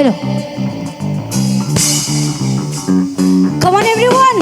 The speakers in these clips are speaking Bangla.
Hello. Come on, everyone.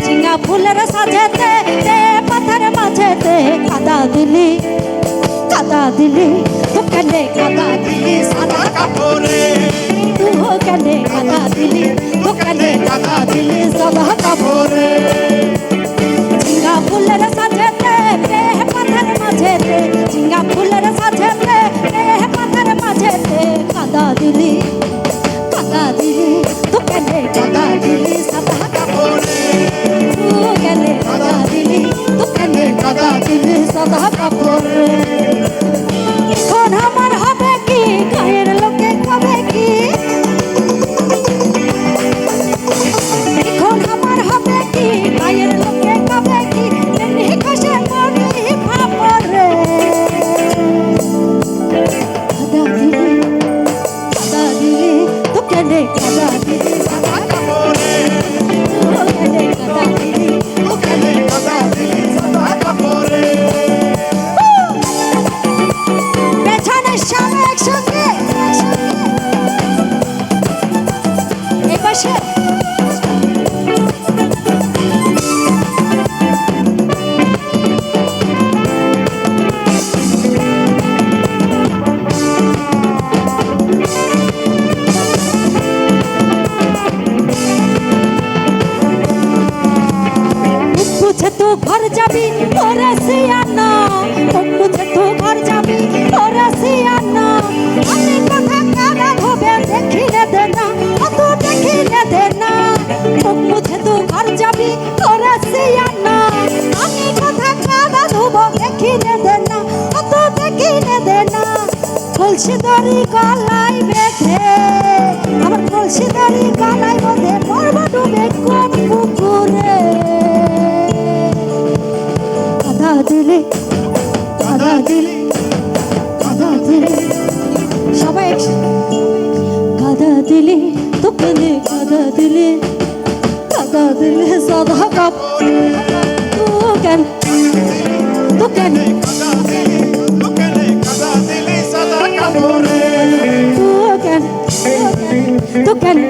झिंगा फूलर साजेते पत्थर माझेते कादा दिली तू कने कादा दिली सादा कापोरे तू हो कने कादा दिली तू कने कादा दिली सादा कापोरे झिंगा फूलर साजेते पत्थर माझेते झिंगा फूलर साजेते पत्थर माझेते कादा दिली तू कने कादा दिली सादा कापोरे কাদা দিলি সাদা কাপড়ে এখন আমার হবে কি গায়ের লোকে কবে কি এখন আমার হবে কি গায়ের লোকে কবে কি এমনি কষে মনি ভাপরে কাদা দিলি তো কেনে কাদা দিলি সাদা কাপড়ে কেনে কাদা দিলি তো কেনে কাদা দিলি तू घर जाबी ओरे सियाना मुझे तू घर जाबी ओरे सियाना আমি কথা কানা ধোবে দেখিলে দেনা তু দেখিলে দেনা मुझे तू घर जाबी ओरे सियाना আমি কথা কানা ধোবে দেখিলে দেনা তু দেখিলে দেনা কলসি দড়ি গলায় বেঁধে আমার কলসি দড়ি গলায় বেঁধে মরব ডুবে কোন পুকুরে কাদা দিলি সবাই কাদা দিলি তো কেনে কাদা দিলি সাদা কাপড় তো কেনে কাদা দিলি সাদা কাপড়ে তো কেনে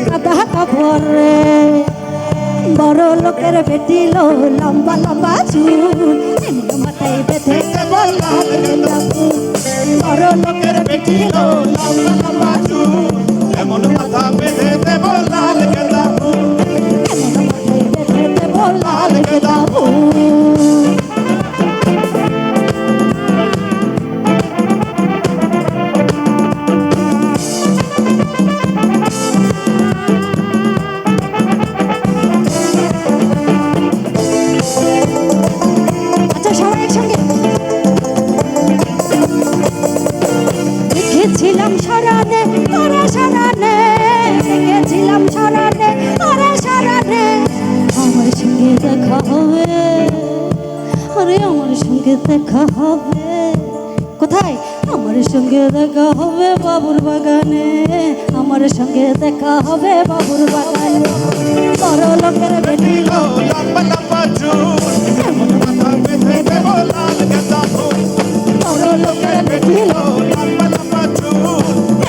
কাদা কাপড়ে বড় লোকের বেটিল লম্বা লম্বা চুল মাথায় বেঁধে বললাম বড় লোকের বেটিল লম্বা লম্বা চুল এমন মাথা বেঁধে দেব লাল গেঁদা ফুল এমন মাথায় বেঁধে দেব লাল গেঁদা ফুল দেখেছিলাম সরানে ওরে সরানে দেখেছিলাম সরানে ওরে সরানে আমার সঙ্গে দেখা হবে আরে আমার সঙ্গে দেখা হবে কোথায় আমার সঙ্গে দেখা হবে বাবুর বাগানে আমার সঙ্গে দেখা হবে বাবুর বাগানে বড় লোকের বেটি লম্বা লম্বা চুল এমন মাথা বেঁধে দেব লাল গেঁদা ফুল বড় লোকের বেটি লম্বা লম্বা চুল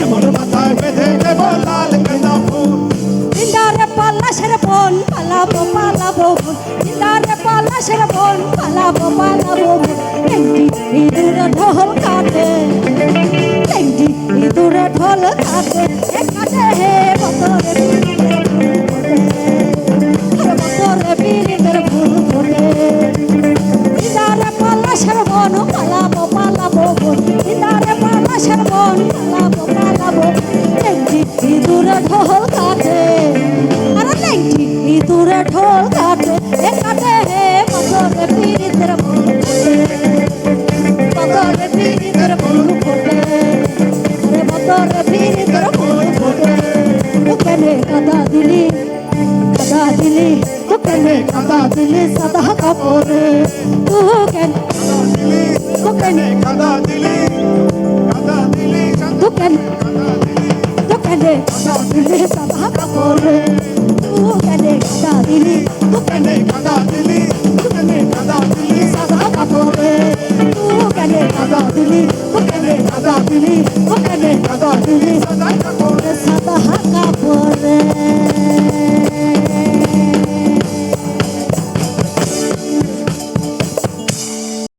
এমন মাথা বেঁধে দেব লাল গেঁদা ফুল দিদারে পলাশের বন পালাবো দিদারে পলাশের বন পালাবো ইঁদুরে ঢোল কাটে ইঁদুরে ঢোল কাটে হে বতরে বিরিদের ফুল ফোটে দিদারে পলাশের বন পালাবো দিদারে পলাশের বন পালাবো ইঁদুরে ঢোল কাটে আর ইঁদুরে ঢোল কাটে এ কাটে হে মতরে পীড়িতের বন্ধু মতরে পীড়িতের বন্ধু ফোটে আরে মতরে পীড়িতের বন্ধু ফোটে কেনে কাদা দিলি তো কেনে কাদা দিলি সাদা কাপড়ে তো কেনে কাদা দিলি তো কেনে কাদা দিলি সাদা কাপড়ে তো কেনে কাদা দিলি কাদা দিলি